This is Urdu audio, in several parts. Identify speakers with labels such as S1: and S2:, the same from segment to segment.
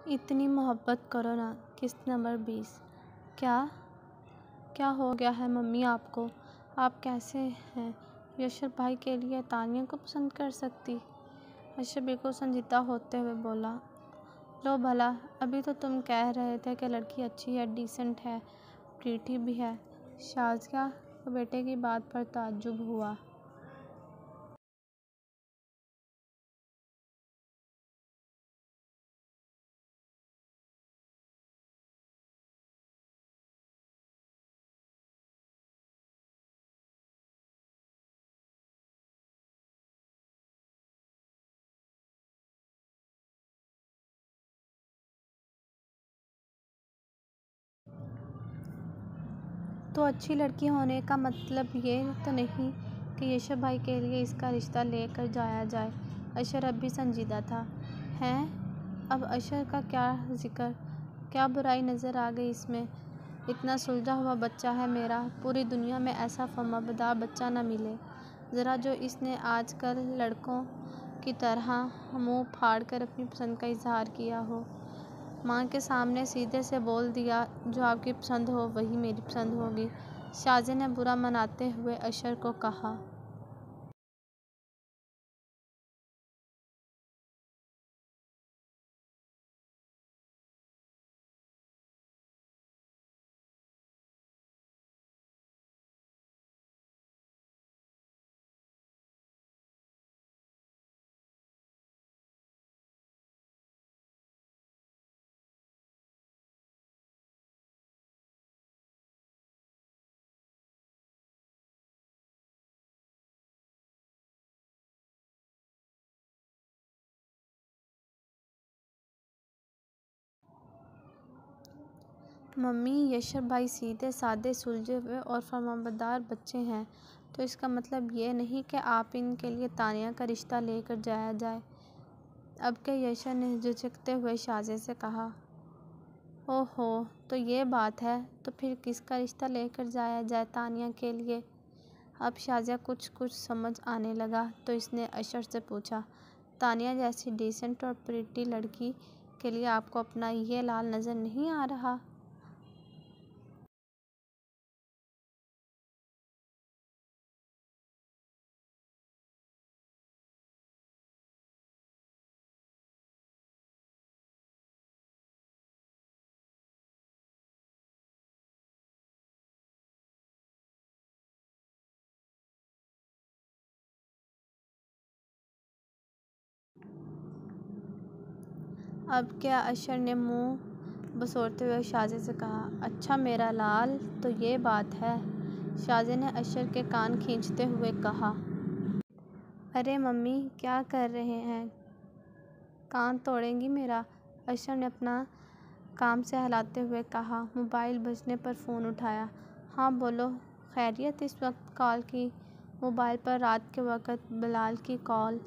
S1: اتنی محبت کرو نا۔ قسط نمبر 20۔ کیا ہو گیا ہے ممی آپ کو؟ آپ کیسے ہیں؟ یشر بھائی کے لیے تانیہ کو پسند کر سکتی؟ اشر بالکل سنجیدہ ہوتے ہوئے بولا، لو بھلا، ابھی تو تم کہہ رہے تھے کہ لڑکی اچھی ہے، ڈیسنٹ ہے، پریٹی بھی ہے۔ شازیہ کو بیٹے کی بات پر تعجب ہوا۔ تو اچھی لڑکی ہونے کا مطلب یہ تو نہیں کہ یشر بھائی کے لیے اس کا رشتہ لے کر جایا جائے۔ اشر اب بھی سنجیدہ تھا۔ ہیں؟ اب اشر کا کیا ذکر؟ کیا برائی نظر آ گئی اس میں؟ اتنا سلجھا ہوا بچہ ہے میرا، پوری دنیا میں ایسا فرمانبردار بچہ نہ ملے ذرا جو اس نے آج کل لڑکوں کی طرح منہ پھاڑ کر اپنی پسند کا اظہار کیا ہو۔ ماں کے سامنے سیدھے سے بول دیا، جو آپ کی پسند ہو وہی میری پسند ہوگی۔ شازیہ نے برا مناتے ہوئے اشر کو کہا۔ ممی، یشر بھائی سیدھے سادے سلجھے ہوئے اور فرمانبردار بچے ہیں، تو اس کا مطلب یہ نہیں کہ آپ ان کے لیے تانیہ کا رشتہ لے کر جایا جائے۔ اب کہ یشر نے جھجکتے ہوئے شازیہ سے کہا، او ہو، تو یہ بات ہے، تو پھر کس کا رشتہ لے کر جایا جائے تانیہ کے لیے؟ اب شازیہ کچھ سمجھ آنے لگا تو اس نے اشر سے پوچھا، تانیہ جیسی ڈیسنٹ اور پریٹی لڑکی کے لیے آپ کو اپنا یہ لال نظر نہیں آ رہا؟ اب کیا؟ اشر نے منہ بسوڑتے ہوئے شازیہ سے کہا، اچھا میرا لال، تو یہ بات ہے؟ شازیہ نے اشر کے کان کھینچتے ہوئے کہا۔ ارے ممی، کیا کر رہے ہیں؟ کان توڑیں گی میرا؟ اشر نے اپنا کام سہلاتے ہوئے کہا۔ موبائل بجنے پر فون اٹھایا۔ ہاں بولو، خیریت؟ اس وقت کال کی؟ موبائل پر رات کے وقت بلال کی کال۔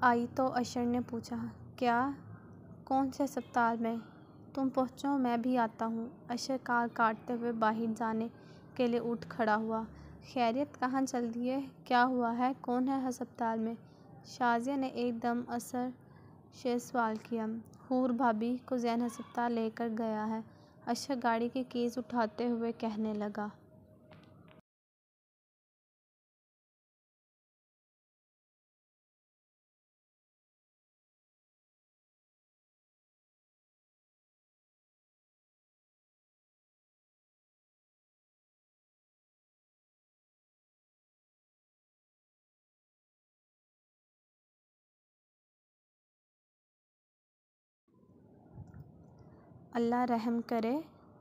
S1: آئی تو اشر نے پوچھا، کیا؟ کون سے ہسپتال میں؟ تم پہنچو، میں بھی آتا ہوں۔ اشر کال کاٹتے ہوئے باہر جانے کے لیے اٹھ کھڑا ہوا۔ خیریت؟ کہاں چل دیے؟ کیا ہوا ہے؟ کون ہے ہسپتال میں؟ شازیہ نے ایک دم اثر سے سوال کیا۔ حور بھابھی کو ذہن ہسپتال لے کر گیا ہے، اشر گاڑی کی کیز اٹھاتے ہوئے کہنے لگا۔ اللہ رحم کرے،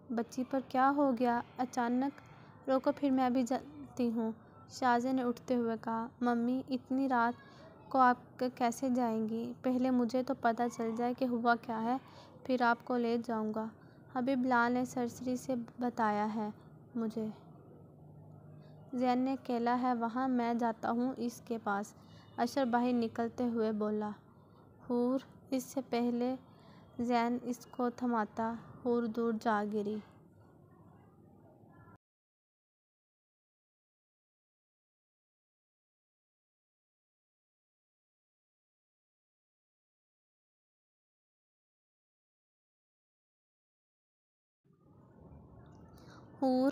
S1: بچی پر کیا ہو گیا اچانک؟ روکو، پھر میں بھی چلتی ہوں، شازیہ نے اٹھتے ہوئے کہا۔ ممی، اتنی رات کو آپ کیسے جائیں گی؟ پہلے مجھے تو پتہ چل جائے کہ ہوا کیا ہے، پھر آپ کو لے جاؤں گا۔ ابھی بلال نے سرسری سے بتایا ہے مجھے۔ زین نے کھیلا ہے وہاں، میں جاتا ہوں اس کے پاس، اشرف بھائی نکلتے ہوئے بولا۔ حور، اس سے پہلے زین اس کو تھماتا، حور دور جا گری۔ حور،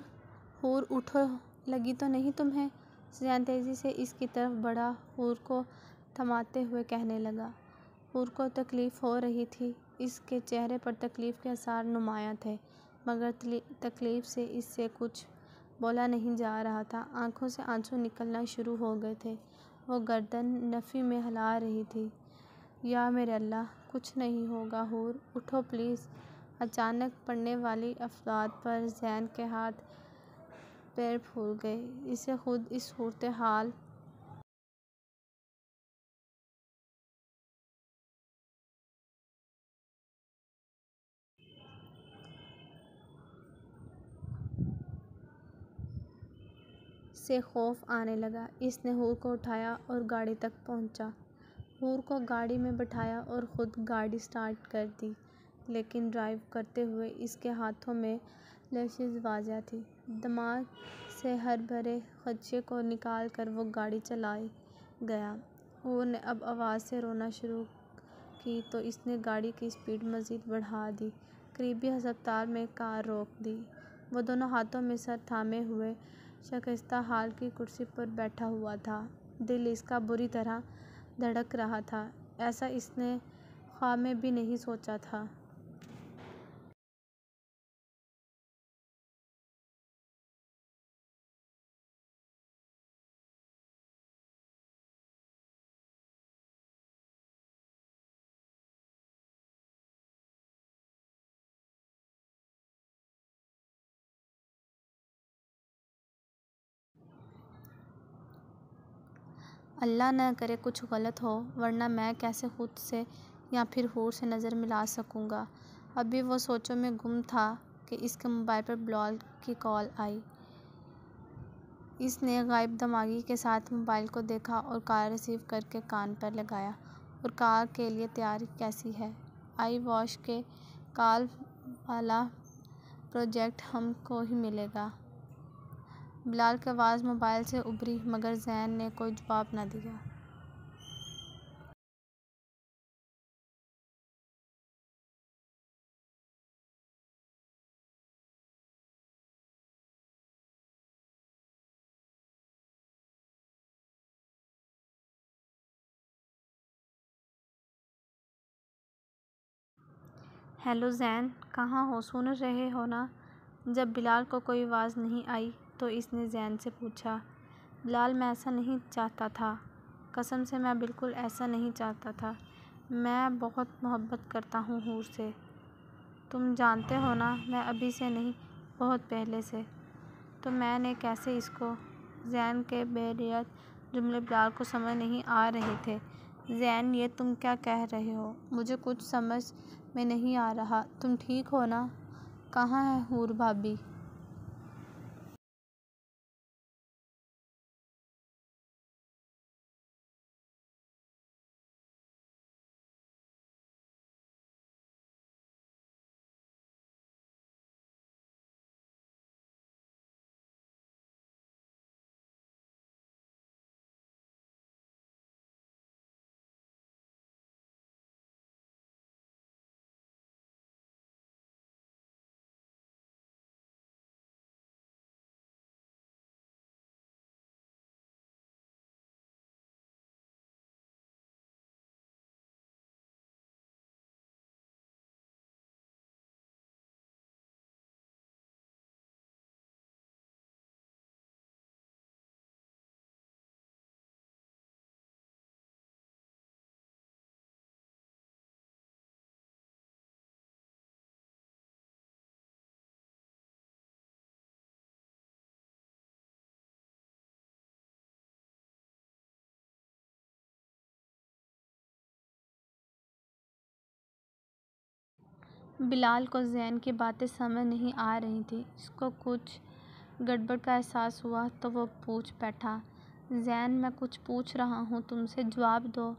S1: حور اٹھو، لگی تو نہیں تمہیں؟ زین تیزی سے اس کی طرف بڑھا، حور کو تھماتے ہوئے کہنے لگا۔ حور کو تکلیف ہو رہی تھی، اس کے چہرے پر تکلیف کے آثار نمایاں تھے، مگر تکلیف سے اس سے کچھ بولا نہیں جا رہا تھا۔ آنکھوں سے آنسو نکلنا شروع ہو گئے تھے، وہ گردن نفی میں ہلا رہی تھی۔ یا میرے اللہ، کچھ نہیں ہوگا حور، اٹھو پلیز۔ اچانک پڑنے والی افراد پر زین کے ہاتھ پیر پھول گئے، اسے خود اس صورتحال سے خوف آنے لگا۔ اس نے حور کو اٹھایا اور گاڑی تک پہنچا، حور کو گاڑی میں بٹھایا اور خود گاڑی سٹارٹ کر دی، لیکن ڈرائیو کرتے ہوئے اس کے ہاتھوں میں لرزش واضح تھی۔ دماغ سے ہر بھرے خدشے کو نکال کر وہ گاڑی چلائے گیا۔ حور نے اب آواز سے رونا شروع کی تو اس نے گاڑی کی سپیڈ مزید بڑھا دی، قریبی ہسپتال میں کار روک دی۔ وہ دونوں ہاتھوں میں سر تھامے ہوئے شکستہ حال کی کرسی پر بیٹھا ہوا تھا، دل اس کا بری طرح دھڑک رہا تھا، ایسا اس نے خواب میں بھی نہیں سوچا تھا۔ اللہ نہ کرے کچھ غلط ہو، ورنہ میں کیسے خود سے یا پھر حور سے نظر ملا سکوں گا۔ ابھی وہ سوچوں میں گم تھا کہ اس کے موبائل پر بلال کی کال آئی۔ اس نے غائب دماغی کے ساتھ موبائل کو دیکھا اور کال ریسیو کر کے کان پر لگایا۔ اور کال کے لیے تیاری کیسی ہے؟ آئی واش کے کال والا پروجیکٹ ہم کو ہی ملے گا۔ بلال کی آواز موبائل سے ابھری، مگر زین نے کوئی جواب نہ دیا۔ ہیلو زین، کہاں ہو؟ سن رہے ہو نا؟ جب بلال کو کوئی آواز نہیں آئی تو اس نے زین سے پوچھا۔ بلال، میں ایسا نہیں چاہتا تھا، قسم سے میں بالکل ایسا نہیں چاہتا تھا۔ میں بہت محبت کرتا ہوں حور سے، تم جانتے ہو نا، میں ابھی سے نہیں، بہت پہلے سے۔ تو میں نے کیسے اس کو؟ زین کے بے نیت جملے بلال کو سمجھ نہیں آ رہے تھے۔ زین، یہ تم کیا کہہ رہے ہو؟ مجھے کچھ سمجھ میں نہیں آ رہا، تم ٹھیک ہو نا؟ کہاں ہے حور بھابی؟ بلال کو زین کی باتیں سمجھ نہیں آ رہی تھیں، اس کو کچھ گڑبڑ کا احساس ہوا تو وہ پوچھ بیٹھا، زین میں کچھ پوچھ رہا ہوں تم سے، جواب دو۔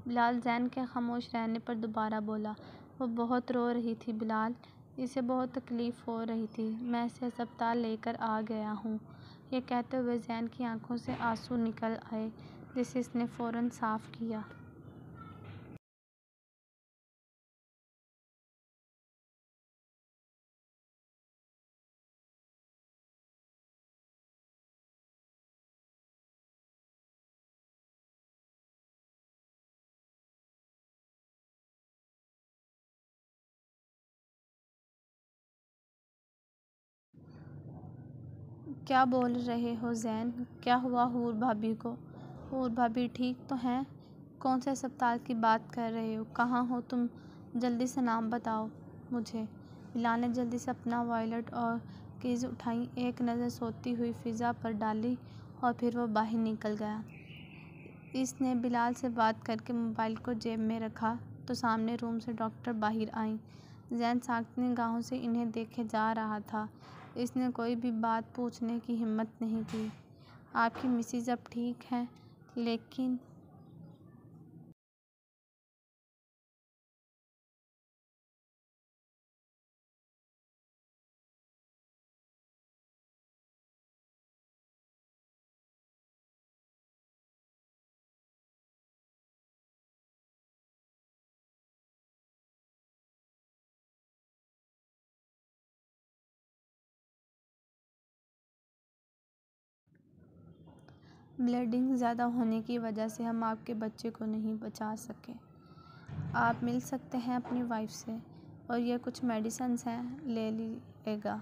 S1: بلال زین کے خاموش رہنے پر دوبارہ بولا، وہ بہت رو رہی تھی بلال، اسے بہت تکلیف ہو رہی تھی، میں اسے ہسپتال لے کر آ گیا ہوں۔ یہ کہتے ہوئے زین کی آنکھوں سے آنسو نکل آئے جسے اس نے فوراً صاف کیا۔ کیا بول رہے ہو زین؟ کیا ہوا حور بھابھی کو؟ حور بھابھی ٹھیک تو ہیں؟ کون سے ہسپتال کی بات کر رہے ہو؟ کہاں ہو تم؟ جلدی سے نام بتاؤ مجھے۔ بلال نے جلدی سے اپنا وائلٹ اور کیز اٹھائیں، ایک نظر سوتی ہوئی فضا پر ڈالی اور پھر وہ باہر نکل گیا۔ اس نے بلال سے بات کر کے موبائل کو جیب میں رکھا تو سامنے روم سے ڈاکٹر باہر آئیں۔ زین ساکتی نگاہوں سے انہیں دیکھے جا رہا تھا، اس نے کوئی بھی بات پوچھنے کی ہمت نہیں کی۔ آپ کی مسز اب ٹھیک ہیں؟ لیکن بلیڈنگ زیادہ ہونے کی وجہ سے ہم آپ کے بچے کو نہیں بچا سکے۔ آپ مل سکتے ہیں اپنی وائف سے، اور یہ کچھ میڈیسنز ہیں، لے لیے گا۔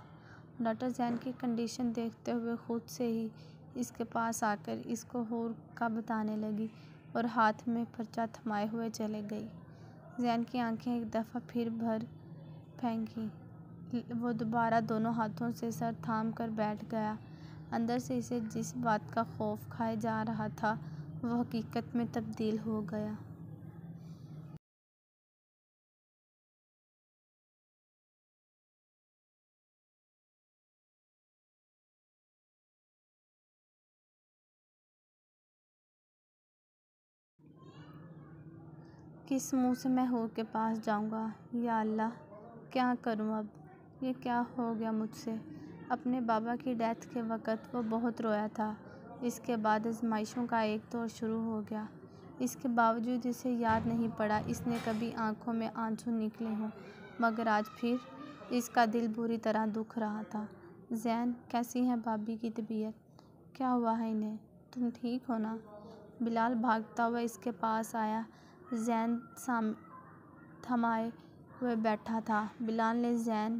S1: ڈاکٹر زین کی کنڈیشن دیکھتے ہوئے خود سے ہی اس کے پاس آ کر اس کو حور کا بتانے لگی اور ہاتھ میں پرچہ تھمائے ہوئے چلے گئی۔ زین کی آنکھیں ایک دفعہ پھر بھر پھینکیں، وہ دوبارہ دونوں ہاتھوں سے سر تھام کر بیٹھ گیا۔ اندر سے اسے جس بات کا خوف کھائے جا رہا تھا وہ حقیقت میں تبدیل ہو گیا۔ کس منہ سے میں حور کے پاس جاؤں گا؟ یا اللہ، کیا کروں اب؟ یہ کیا ہو گیا مجھ سے؟ اپنے بابا کی ڈیتھ کے وقت وہ بہت رویا تھا۔ اس کے بعد آزمائشوں کا ایک دور شروع ہو گیا۔ اس کے باوجود اسے یاد نہیں پڑا اس نے کبھی آنکھوں میں آنسو نکلے ہوں، مگر آج پھر اس کا دل بری طرح دکھ رہا تھا۔ زین، کیسی ہے بھابھی کی طبیعت؟ کیا ہوا ہے انہیں؟ تم ٹھیک ہو نا؟ بلال بھاگتا ہوا اس کے پاس آیا۔ زین تھمائے ہوئے بیٹھا تھا۔ بلال نے زین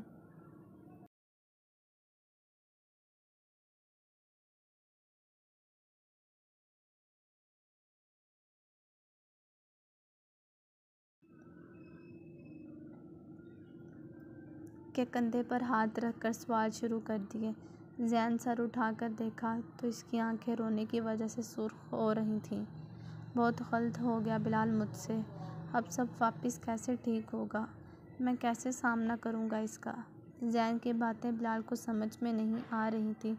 S1: کے کندھے پر ہاتھ رکھ کر سوال شروع کر دیے۔ زین سر اٹھا کر دیکھا تو اس کی آنکھیں رونے کی وجہ سے سرخ ہو رہی تھیں۔ بہت غلط ہو گیا بلال مجھ سے، اب سب واپس کیسے ٹھیک ہوگا؟ میں کیسے سامنا کروں گا اس کا؟ زین کی باتیں بلال کو سمجھ میں نہیں آ رہی تھیں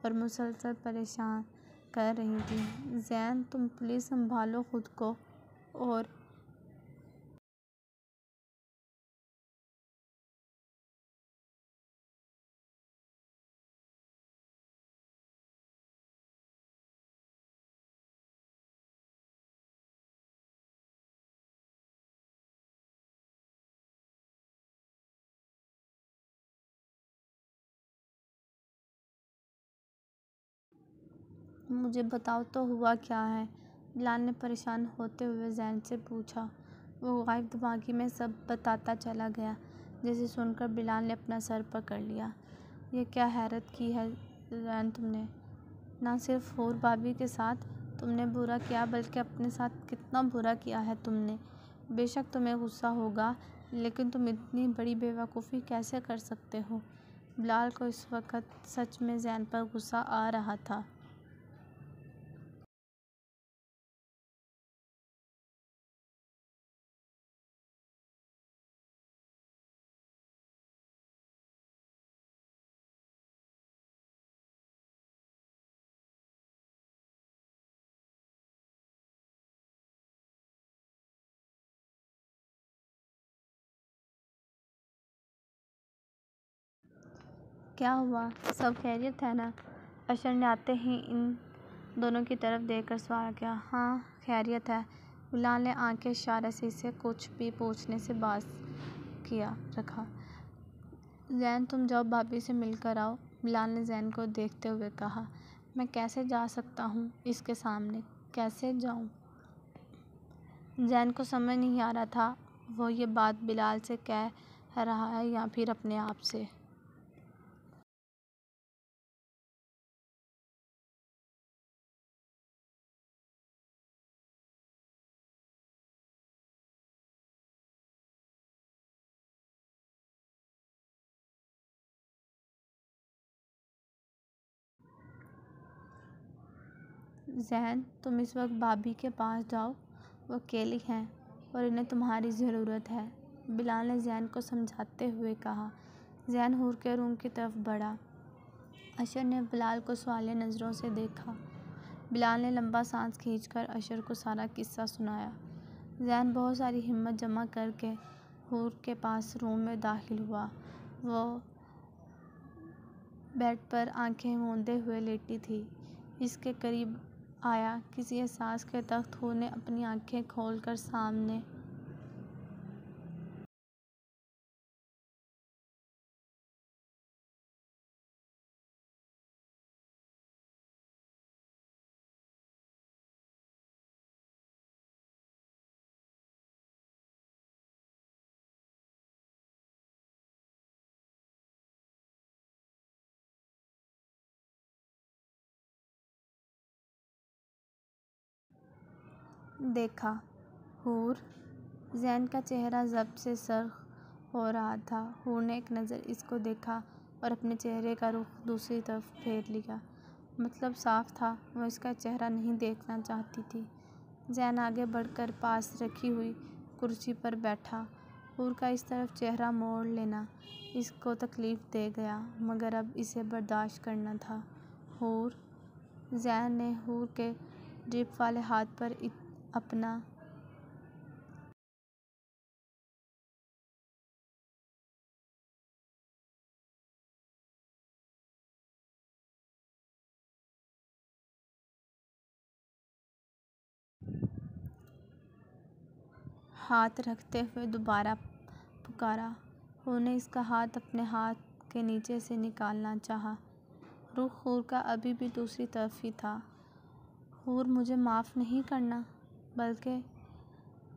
S1: اور مسلسل پریشان کر رہی تھیں۔ زین، تم پلیز سنبھالو خود کو اور مجھے بتاؤ تو ہوا کیا ہے؟ بلال نے پریشان ہوتے ہوئے زین سے پوچھا۔ وہ غائب دماغی میں سب بتاتا چلا گیا، جسے سن کر بلال نے اپنا سر پکڑ لیا۔ یہ کیا حرکت کی ہے زین تم نے؟ نہ صرف حور بھابھی کے ساتھ تم نے برا کیا بلکہ اپنے ساتھ کتنا برا کیا ہے تم نے؟ بے شک تمہیں غصہ ہوگا، لیکن تم اتنی بڑی بے وقوفی کیسے کر سکتے ہو؟ بلال کو اس وقت سچ میں زین پر غصہ آ رہا تھا۔ کیا ہوا؟ سب خیریت ہے نا؟ اشر نے آتے ہی ان دونوں کی طرف دیکھ کر سوال کیا۔ ہاں خیریت ہے۔ بلال نے آنکھیں اشارے سے اسے کچھ بھی پوچھنے سے باز کیا رکھا۔ زین تم جاؤ بھابھی سے مل کر آؤ، بلال نے زین کو دیکھتے ہوئے کہا۔ میں کیسے جا سکتا ہوں اس کے سامنے، کیسے جاؤں؟ زین کو سمجھ نہیں آ رہا تھا وہ یہ بات بلال سے کہہ رہا ہے یا پھر اپنے آپ سے۔ زین تم اس وقت بھابھی کے پاس جاؤ، وہ اکیلی ہیں اور انہیں تمہاری ضرورت ہے، بلال نے زین کو سمجھاتے ہوئے کہا۔ زین حور کے روم کی طرف بڑھا۔ اشر نے بلال کو سوالیہ نظروں سے دیکھا۔ بلال نے لمبا سانس کھینچ کر اشر کو سارا قصہ سنایا۔ زین بہت ساری ہمت جمع کر کے حور کے پاس روم میں داخل ہوا۔ وہ بیڈ پر آنکھیں موندے ہوئے لیٹی تھی۔ اس کے قریب آیا کسی احساس کے تحت حور نے اپنی آنکھیں کھول کر سامنے دیکھا۔ حور، زین کا چہرہ ضبط سے سرخ ہو رہا تھا۔ حور نے ایک نظر اس کو دیکھا اور اپنے چہرے کا رخ دوسری طرف پھیر لیا۔ مطلب صاف تھا وہ اس کا چہرہ نہیں دیکھنا چاہتی تھی۔ زین آگے بڑھ کر پاس رکھی ہوئی کرسی پر بیٹھا۔ حور کا اس طرف چہرہ موڑ لینا اس کو تکلیف دے گیا مگر اب اسے برداشت کرنا تھا۔ حور، زین نے حور کے ڈرپ والے ہاتھ پر اپنا ہاتھ رکھتے ہوئے دوبارہ پکارا۔ حور نے اس کا ہاتھ اپنے ہاتھ کے نیچے سے نکالنا چاہا۔ رخ حور کا ابھی بھی دوسری طرف ہی تھا۔ حور مجھے معاف نہیں کرنا، بلکہ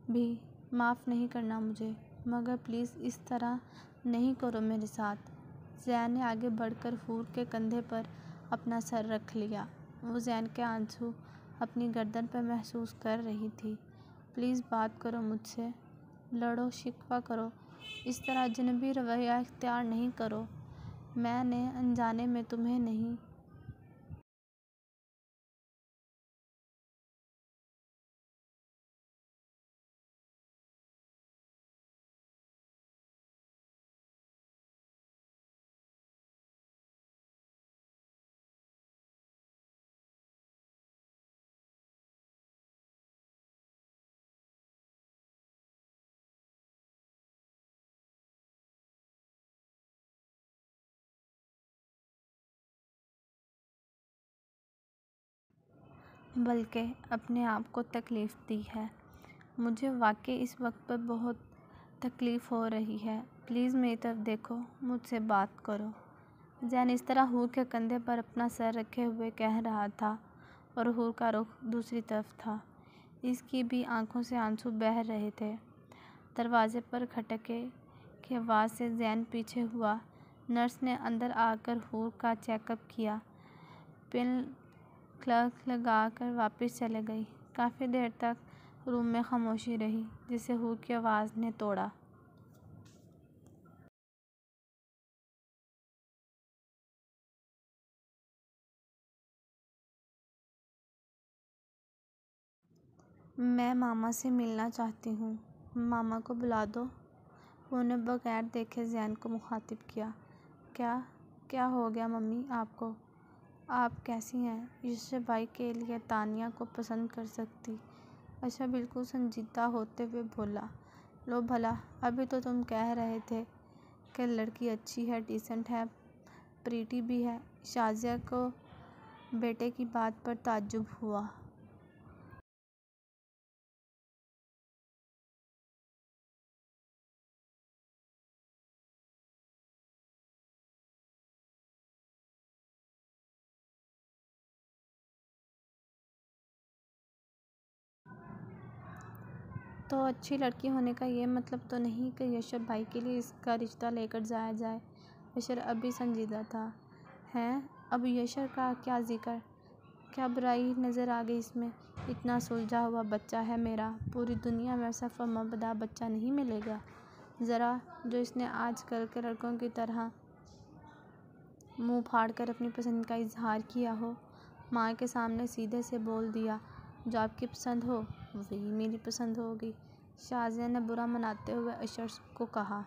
S1: بھی معاف نہیں کرنا مجھے، مگر پلیز اس طرح نہیں کرو میرے ساتھ۔ زین نے آگے بڑھ کر حور کے کندھے پر اپنا سر رکھ لیا۔ وہ زین کے آنسو اپنی گردن پر محسوس کر رہی تھی۔ پلیز بات کرو مجھ سے، لڑو شکوہ کرو، اس طرح اجنبی رویہ اختیار نہیں کرو، میں نے انجانے میں تمہیں نہیں بلکہ اپنے آپ کو تکلیف دی ہے۔ مجھے واقعی اس وقت پر بہت تکلیف ہو رہی ہے، پلیز میری طرف دیکھو، مجھ سے بات کرو۔ زین اس طرح حور کے کندھے پر اپنا سر رکھے ہوئے کہہ رہا تھا اور حور کا رخ دوسری طرف تھا۔ اس کی بھی آنکھوں سے آنسو بہہ رہے تھے۔ دروازے پر کھٹکے کی آواز سے زین پیچھے ہوا۔ نرس نے اندر آ کر حور کا چیک اپ کیا، پن کلک لگا کر واپس چلے گئی۔ کافی دیر تک روم میں خاموشی رہی جسے حور کی آواز نے توڑا۔ میں ماما سے ملنا چاہتی ہوں، ماما کو بلا دو۔ حور نے بغیر دیکھے زین کو مخاطب کیا۔ کیا ہو گیا ممی آپ کو؟ آپ کیسی ہیں؟ یسر بھائی کے لیے تانیہ کو پسند کر سکتی؟ اشر بالکل سنجیدہ ہوتے ہوئے بولا۔ لو بھلا، ابھی تو تم کہہ رہے تھے کہ لڑکی اچھی ہے، ڈیسنٹ ہے، پریٹی بھی ہے۔ شازیہ کو بیٹے کی بات پر تعجب ہوا۔ تو اچھی لڑکی ہونے کا یہ مطلب تو نہیں کہ یشر بھائی کے لیے اس کا رشتہ لے کر جایا جائے۔ یشر اب بھی سنجیدہ تھا۔ ہیں، اب یشر کا کیا ذکر؟ کیا برائی نظر آ گئی اس میں؟ اتنا سلجھا ہوا بچہ ہے میرا، پوری دنیا میں صف و مبدا بچہ نہیں ملے گا ذرا جو اس نے آج کل کے لڑکوں کی طرح منہ پھاڑ کر اپنی پسند کا اظہار کیا ہو۔ ماں کے سامنے سیدھے سے بول دیا، جو آپ کی پسند ہو وہی میری پسند ہوگی۔ شازیہ نے برا مناتے ہوئے اشر کو کہا۔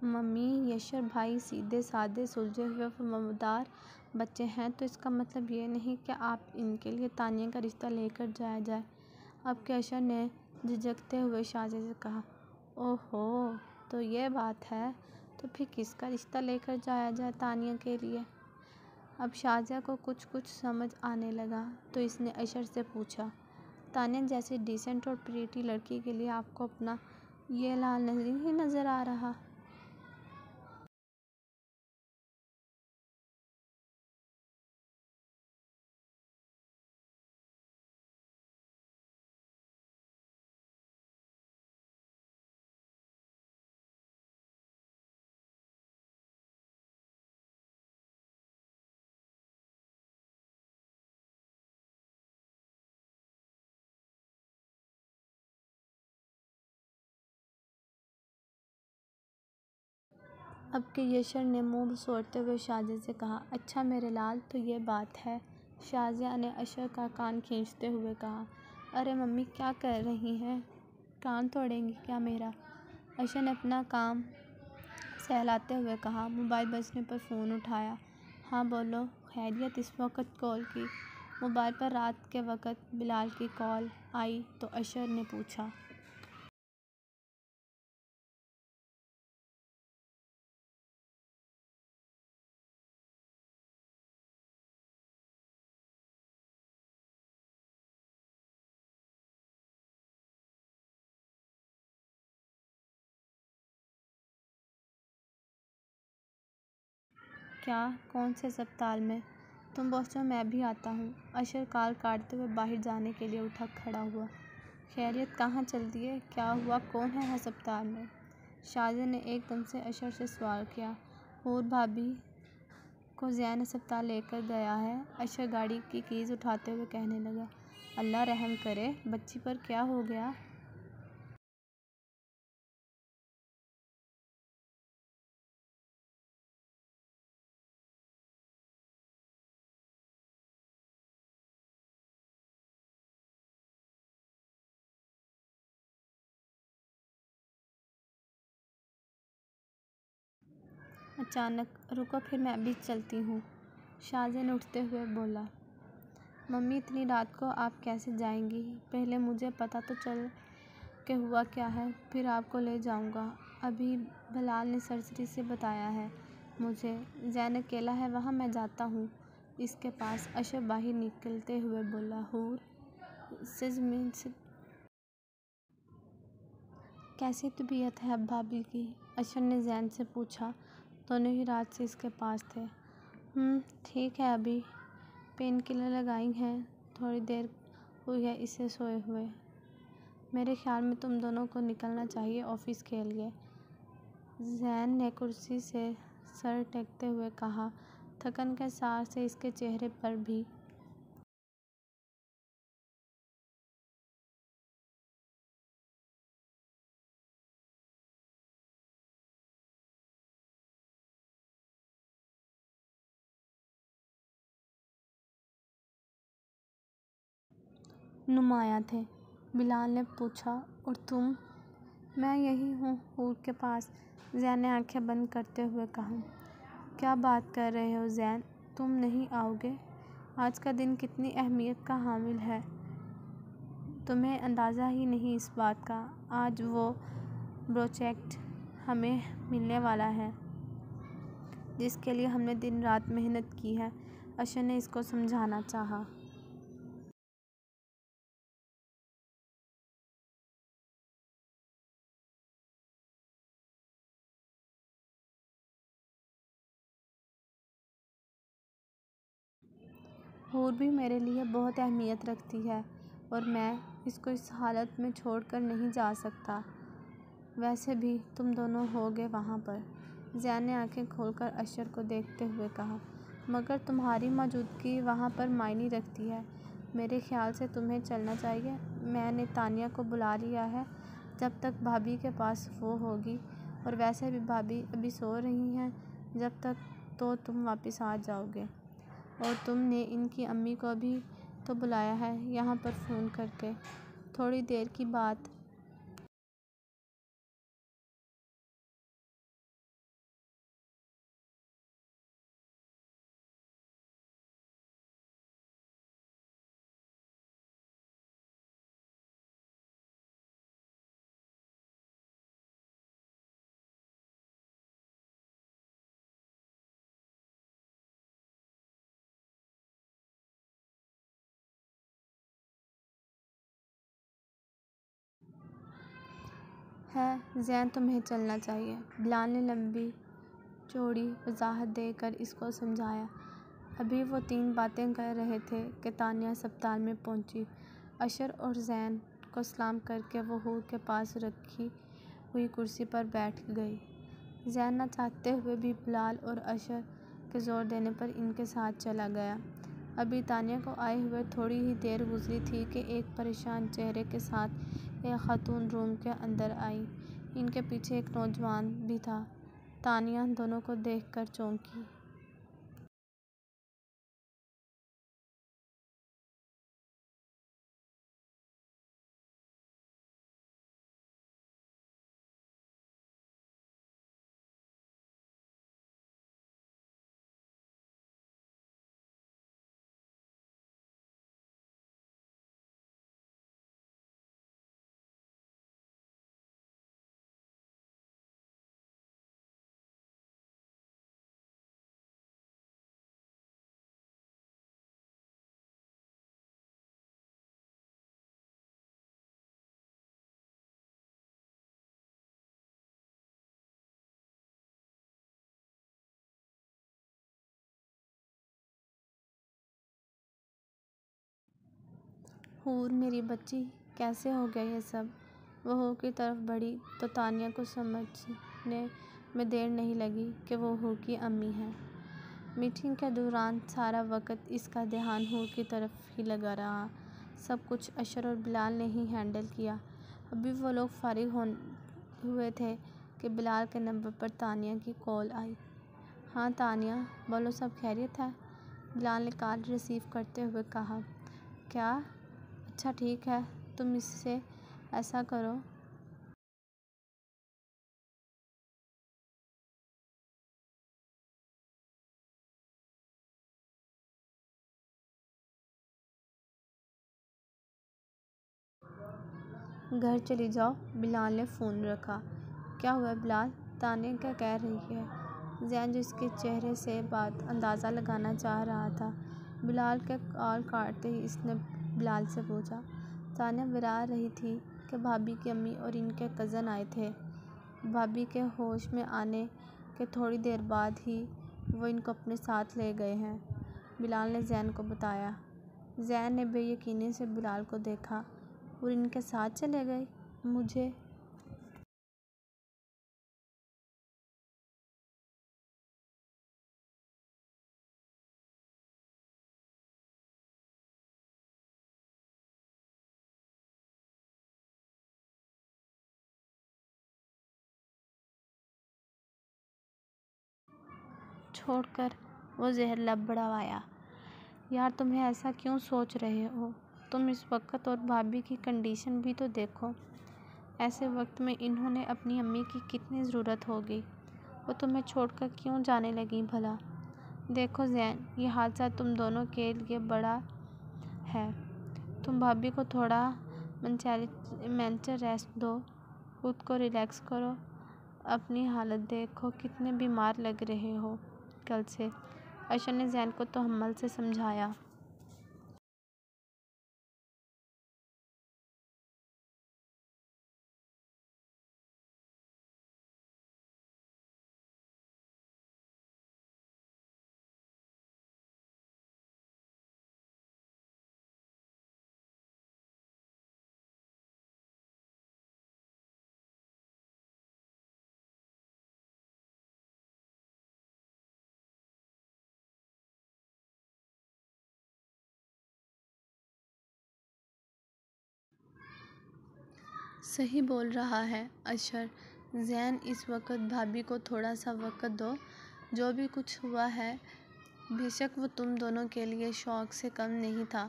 S1: ممی، یشر بھائی سیدھے سادے سلجھے ہوئے وفادار بچے ہیں تو اس کا مطلب یہ نہیں کہ آپ ان کے لیے تانیہ کا رشتہ لے کر جایا جائے۔ اب کہ اشر نے جھجکتے ہوئے شازیہ سے کہا، اوہ ہو، تو یہ بات ہے، تو پھر کس کا رشتہ لے کر جایا جائے تانیہ کے لیے؟ اب شازیہ کو کچھ سمجھ آنے لگا تو اس نے اشر سے پوچھا، تانیہ جیسی ڈیسنٹ اور پریٹی لڑکی کے لیے آپ کو اپنا یہ لال نہیں نظر آ رہا؟ اب کہ یشر نے منہ بسوڑتے ہوئے شازیہ سے کہا، اچھا میرے لال، تو یہ بات ہے؟ شازیہ نے اشر کا کان کھینچتے ہوئے کہا، ارے ممی کیا کر رہی ہیں، کان توڑیں گی کیا میرا؟ اشر نے اپنا کام سہلاتے ہوئے کہا۔ موبائل بجنے پر فون اٹھایا۔ ہاں بولو، خیریت؟ اس وقت کال کی؟ موبائل پر رات کے وقت بلال کی کال آئی تو اشر نے پوچھا۔ کیا؟ کون سے ہسپتال میں؟ تم پہنچو میں بھی آتا ہوں۔ اشر کال کاٹتے ہوئے باہر جانے کے لیے اٹھا کھڑا ہوا۔ خیریت؟ کہاں چل دیے؟ کیا ہوا؟ کون ہے ہسپتال میں؟ شازیہ نے ایک دم سے اشر سے سوال کیا۔ حور بھابھی کو زین ہسپتال لے کر گیا ہے، اشر گاڑی کی کیز اٹھاتے ہوئے کہنے لگا۔ اللہ رحم کرے، بچی پر کیا ہو گیا؟ اچانک؟ رکو پھر میں بھی چلتی ہوں، شازیہ نے اٹھتے ہوئے بولا۔ ممی اتنی رات کو آپ کیسے جائیں گی؟ پہلے مجھے پتہ تو چل کہ ہوا کیا ہے، پھر آپ کو لے جاؤں گا۔ ابھی بلال نے سرجری سے بتایا ہے مجھے، زین اکیلا ہے وہاں، میں جاتا ہوں اس کے پاس۔ اشر باہر نکلتے ہوئے بولا۔ حور کیسی طبیعت ہے اب بھابھی کی؟ اشر نے زین سے پوچھا۔ دونوں ہی رات سے اس کے پاس تھے۔ ٹھیک ہے، ابھی پین کلر لگائی ہیں، تھوڑی دیر ہوئی ہے اسے سوئے ہوئے۔ میرے خیال میں تم دونوں کو نکلنا چاہیے آفس کے لیے، زین نے کرسی سے سر ٹیکتے ہوئے کہا۔ تھکن کے ساتھ سے اس کے چہرے پر بھی نمایاں تھے۔ بلال نے پوچھا۔ اور تم؟ میں یہی ہوں، حور کے پاس، زین نے آنکھیں بند کرتے ہوئے کہا۔ کیا بات کر رہے ہو زین، تم نہیں آؤ گے؟ آج کا دن کتنی اہمیت کا حامل ہے، تمہیں اندازہ ہی نہیں اس بات کا۔ آج وہ پروجیکٹ ہمیں ملنے والا ہے جس کے لیے ہم نے دن رات محنت کی ہے، اشر نے اس کو سمجھانا چاہا۔ حور بھی میرے لیے بہت اہمیت رکھتی ہے اور میں اس کو اس حالت میں چھوڑ کر نہیں جا سکتا۔ ویسے بھی تم دونوں ہوگے وہاں پر، زین نے آنکھیں کھول کر اشر کو دیکھتے ہوئے کہا۔ مگر تمہاری موجودگی وہاں پر معنی رکھتی ہے، میرے خیال سے تمہیں چلنا چاہیے۔ میں نے تانیہ کو بلا لیا ہے جب تک بھابھی کے پاس وہ ہوگی، اور ویسے بھی بھابھی ابھی سو رہی ہیں جب تک تو تم واپس آ جاؤ گے۔ اور تم نے ان کی امی کو بھی تو بلایا ہے یہاں پر فون کر کے۔ تھوڑی دیر کی بات ہے، زین تمہیں چلنا چاہیے، بلال نے لمبی چوڑی وضاحت دے کر اس کو سمجھایا۔ ابھی وہ 3 باتیں کر رہے تھے کہ تانیہ ہسپتال میں پہنچی۔ اشر اور زین کو سلام کر کے وہ حور کے پاس رکھی ہوئی کرسی پر بیٹھ گئی۔ زین نہ چاہتے ہوئے بھی بلال اور اشر کے زور دینے پر ان کے ساتھ چلا گیا۔ ابھی تانیہ کو آئے ہوئے تھوڑی ہی دیر گزری تھی کہ ایک پریشان چہرے کے ساتھ ایک خاتون روم کے اندر آئی۔ ان کے پیچھے ایک نوجوان بھی تھا۔ تانیہ دونوں کو دیکھ کر چونکی۔ حور میری بچی، کیسے ہو گیا یہ سب؟ وہ حور کی طرف بڑھی تو تانیہ کو سمجھنے میں دیر نہیں لگی کہ وہ حور کی امی ہیں۔ میٹنگ کے دوران سارا وقت اس کا دھیان حور کی طرف ہی لگا رہا۔ سب کچھ اشر اور بلال نے ہی ہینڈل کیا۔ ابھی وہ لوگ فارغ ہوئے تھے کہ بلال کے نمبر پر تانیہ کی کال آئی۔ ہاں تانیہ، بولو سب خیریت ہے؟ بلال نے کال ریسیو کرتے ہوئے کہا۔ کیا؟ اچھا ٹھیک ہے، تم اس سے ایسا کرو۔ گھر چلی جاؤ، بلال نے فون رکھا۔ کیا ہوا بلال؟ تانیہ کیا کہہ رہی ہے؟ زین جو اس کے چہرے سے بات اندازہ لگانا چاہ رہا تھا۔ بلال کے کال کاٹتے ہی اس نے بلال سے پوچھا۔ تانیہ بتا رہی تھی کہ بھابھی کی امی اور ان کے کزن آئے تھے۔ بھابھی کے ہوش میں آنے کے تھوڑی دیر بعد ہی وہ ان کو اپنے ساتھ لے گئے ہیں، بلال نے زین کو بتایا۔ زین نے بے یقینی سے بلال کو دیکھا۔ اور ان کے ساتھ چلے گئے؟ مجھے چھوڑ کر وہ زہر لب بڑھوایا۔ یار تمہیں ایسا کیوں سوچ رہے ہو؟ تم اس وقت اور بھابھی کی کنڈیشن بھی تو دیکھو۔ ایسے وقت میں انہوں نے اپنی امی کی کتنی ضرورت ہوگی۔ وہ تمہیں چھوڑ کر کیوں جانے لگیں بھلا؟ دیکھو زین، یہ حادثہ تم دونوں کے لیے بڑا ہے۔ تم بھابھی کو تھوڑا مینٹل ریسٹ دو، خود کو ریلیکس کرو، اپنی حالت دیکھو کتنے بیمار لگ رہے ہو کل سے۔ اشر نے زین کو تحمل سے سمجھایا۔ صحیح بول رہا ہے اشر۔ زین، اس وقت بھابھی کو تھوڑا سا وقت دو۔ جو بھی کچھ ہوا ہے بے شک وہ تم دونوں کے لیے شوق سے کم نہیں تھا۔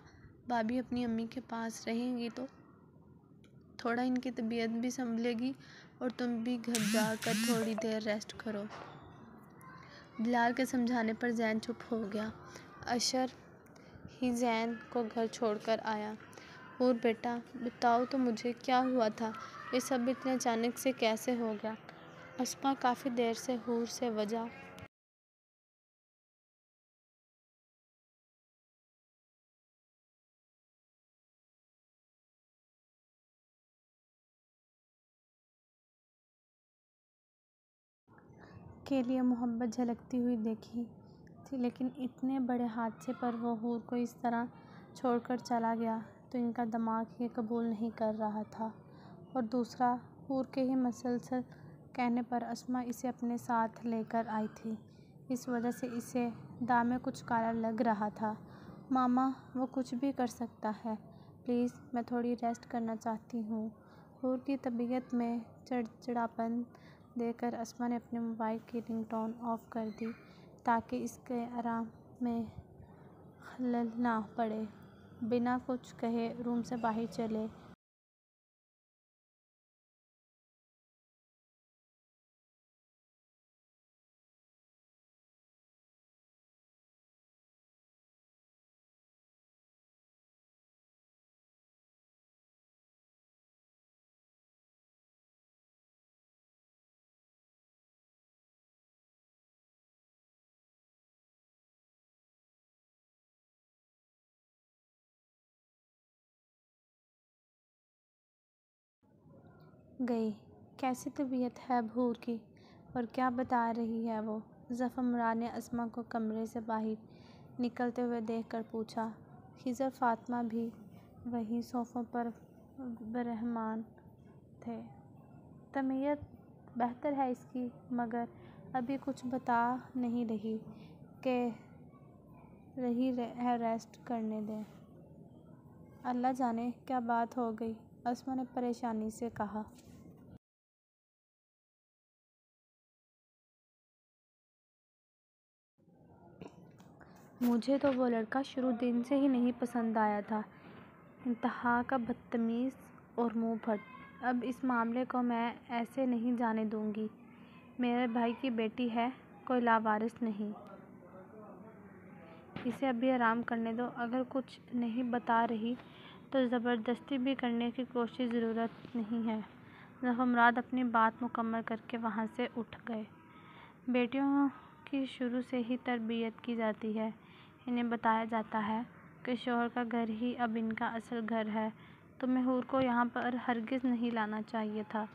S1: بھابھی اپنی امی کے پاس رہیں گی تو تھوڑا ان کی طبیعت بھی سنبھلے گی اور تم بھی گھر جا کر تھوڑی دیر ریسٹ کرو۔ بلال کے سمجھانے پر زین چپ ہو گیا۔ اشر ہی زین کو گھر چھوڑ کر آیا۔ حور بیٹا، بتاؤ تو مجھے کیا ہوا تھا؟ یہ سب اتنے اچانک سے کیسے ہو گیا؟ اسما کافی دیر سے حور سے وجہ کے لیے محبت جھلکتی ہوئی دیکھی تھی، لیکن اتنے بڑے حادثے پر وہ حور کو اس طرح چھوڑ کر چلا گیا تو ان کا دماغ یہ قبول نہیں کر رہا تھا۔ اور دوسرا، حور کے ہی مسلسل کہنے پر اسما اسے اپنے ساتھ لے کر آئی تھی، اس وجہ سے اسے داں میں کچھ کالا لگ رہا تھا۔ ماما، وہ کچھ بھی کر سکتا ہے، پلیز میں تھوڑی ریسٹ کرنا چاہتی ہوں۔ حور کی طبیعت میں چڑچڑاپن دیکھ کر اسما نے اپنے موبائل کی رنگ ٹون آف کر دی تاکہ اس کے آرام میں خلل نہ پڑے۔ بنا کچھ کہے روم سے باہر چلے گئی۔ کیسی طبیعت ہے اب حور کی، اور کیا بتا رہی ہے وہ؟ ظفر مراد نے اسما کو کمرے سے باہر نکلتے ہوئے دیکھ کر پوچھا۔ خضر فاطمہ بھی وہیں صوفوں پر برہمان تھے۔ طبیعت بہتر ہے اس کی، مگر ابھی کچھ بتا نہیں رہی، کہہ رہی ہے ریسٹ کرنے دیں۔ اللہ جانے کیا بات ہو گئی، اسما نے پریشانی سے کہا۔ مجھے تو وہ لڑکا شروع دن سے ہی نہیں پسند آیا تھا، انتہا کا بدتمیز اور منہ پھٹ۔ اب اس معاملے کو میں ایسے نہیں جانے دوں گی۔ میرے بھائی کی بیٹی ہے، کوئی لاوارث نہیں۔ اسے ابھی آرام کرنے دو۔ اگر کچھ نہیں بتا رہی تو زبردستی بھی کرنے کی کوئی ضرورت نہیں ہے۔ ظفر مراد اپنی بات مکمل کر کے وہاں سے اٹھ گئے۔ بیٹیوں کی شروع سے ہی تربیت کی جاتی ہے۔ انہیں بتایا جاتا ہے کہ شوہر کا گھر ہی اب ان کا اصل گھر ہے۔ تمہیں حور کو یہاں پر ہرگز نہیں لانا چاہیے تھا۔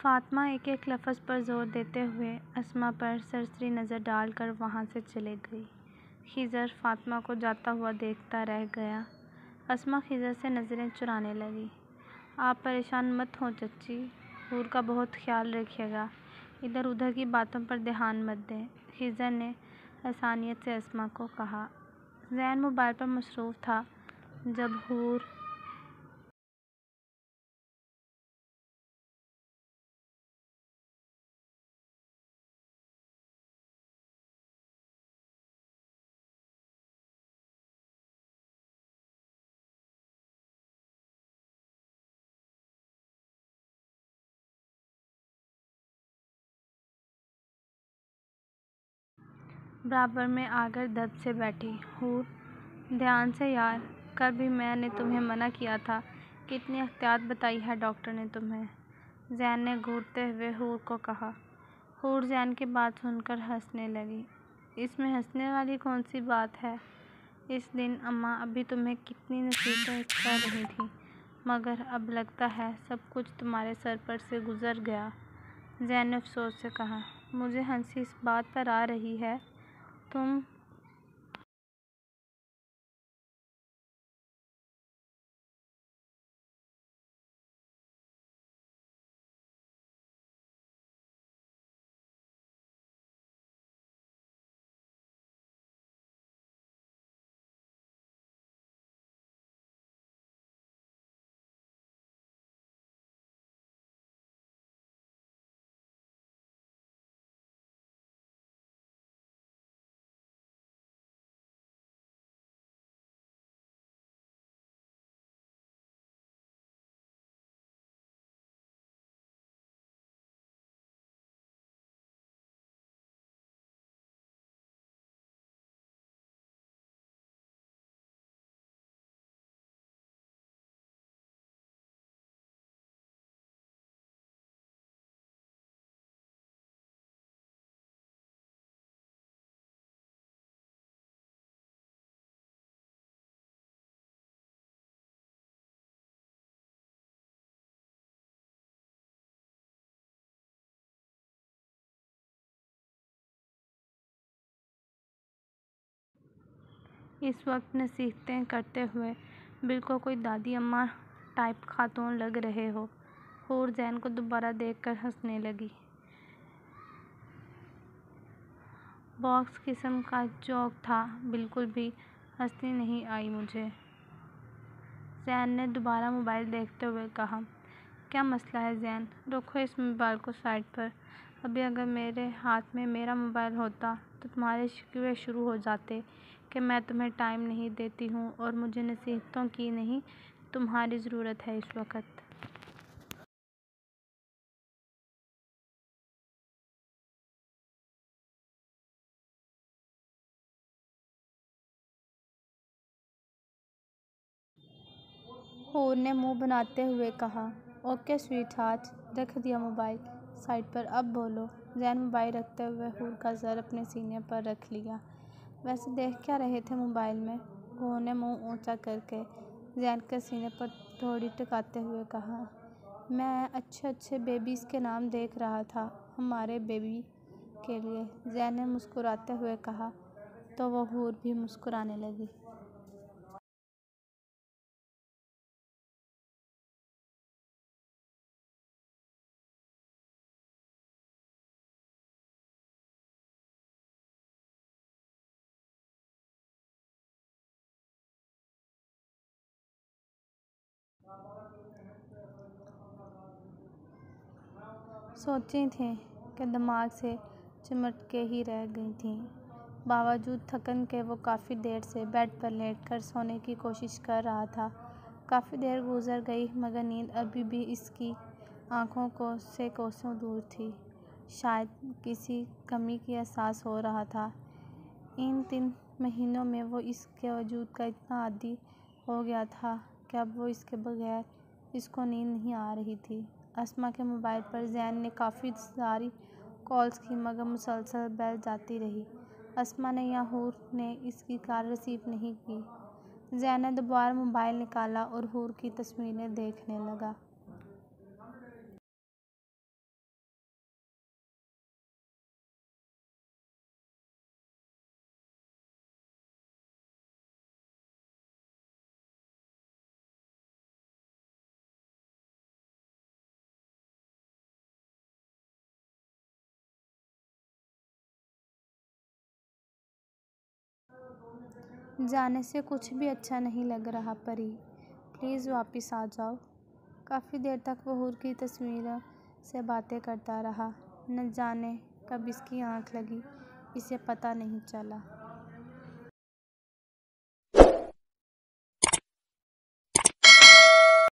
S1: فاطمہ ایک ایک لفظ پر زور دیتے ہوئے اسما پر سرسری نظر ڈال کر وہاں سے چلے گئی۔ خضر فاطمہ کو جاتا ہوا دیکھتا رہ گیا۔ اسما خضر سے نظریں چرانے لگی۔ آپ پریشان مت ہوں چچی، حور کا بہت خیال رکھیے گا، ادھر ادھر کی باتوں پر دھیان مت دیں، خضر نے حسانیت سے اسما کو کہا۔ زین موبائل پر مصروف تھا جب حور برابر میں آ کر دب سے بیٹھی۔ حور دھیان سے یار، کل بھی میں نے تمہیں منع کیا تھا، کتنی احتیاط بتائی ہے ڈاکٹر نے تمہیں، زین نے گھورتے ہوئے حور کو کہا۔ حور زین کی بات سن کر ہنسنے لگی۔ اس میں ہنسنے والی کون سی بات ہے؟ اس دن اماں ابھی تمہیں کتنی نصیحتیں کر رہی تھیں، مگر اب لگتا ہے سب کچھ تمہارے سر پر سے گزر گیا، زین نے افسوس سے کہا۔ مجھے ہنسی اس بات پر آ رہی ہے تم اس وقت نصیحتیں کرتے ہوئے بالکل کوئی دادی اماں ٹائپ خاتون لگ رہے ہو۔ حور زین کو دوبارہ دیکھ کر ہنسنے لگی۔ باکس قسم کا جوک تھا، بالکل بھی ہنسی نہیں آئی مجھے، زین نے دوبارہ موبائل دیکھتے ہوئے کہا۔ کیا مسئلہ ہے زین؟ رکھو اس موبائل کو سائیڈ پر، ابھی اگر میرے ہاتھ میں میرا موبائل ہوتا تو تمہارے شکوے شروع ہو جاتے کہ میں تمہیں ٹائم نہیں دیتی ہوں اور مجھے نصیحتوں کی نہیں تمہاری ضرورت ہے اس وقت۔ حور نے منہ بناتے ہوئے کہا۔ اوکے سویٹ ہارٹ، رکھ دیا موبائل سائیڈ پر، اب بولو، زین موبائل رکھتے ہوئے حور کا سر اپنے سینے پر رکھ لیا۔ ویسے دیکھ کیا رہے تھے موبائل میں؟ حور نے منہ اونچا کر کے زین کے سینے پر تھوڑی ٹکاتے ہوئے کہا۔ میں اچھے اچھے بیبیز کے نام دیکھ رہا تھا ہمارے بیبی کے لیے، زین نے مسکراتے ہوئے کہا، تو وہ حور بھی مسکرانے لگی۔ سوچی تھیں کہ دماغ سے چمٹ کے ہی رہ گئی تھیں۔ باوجود تھکن کے وہ کافی دیر سے بیڈ پر لیٹ کر سونے کی کوشش کر رہا تھا۔ کافی دیر گزر گئی مگر نیند ابھی بھی اس کی آنکھوں سے کوسوں دور تھی۔ شاید کسی کمی کی احساس ہو رہا تھا۔ ان 3 مہینوں میں وہ اس کے وجود کا اتنا عادی ہو گیا تھا کہ اب وہ اس کے بغیر اس کو نیند نہیں آ رہی تھی۔ اسما کے موبائل پر زین نے کافی ساری کالز کی مگر مسلسل بیل جاتی رہی۔ اسما نے یا حور نے اس کی کال ریسیو نہیں کی۔ زین نے دوبارہ موبائل نکالا اور حور کی تصویریں دیکھنے لگا۔ جانے سے کچھ بھی اچھا نہیں لگ رہا پری، پلیز واپس آ جاؤ۔ کافی دیر تک وہ حور کی تصویروں سے باتیں کرتا رہا۔ نہ جانے کب اس کی آنکھ لگی، اسے پتہ نہیں چلا۔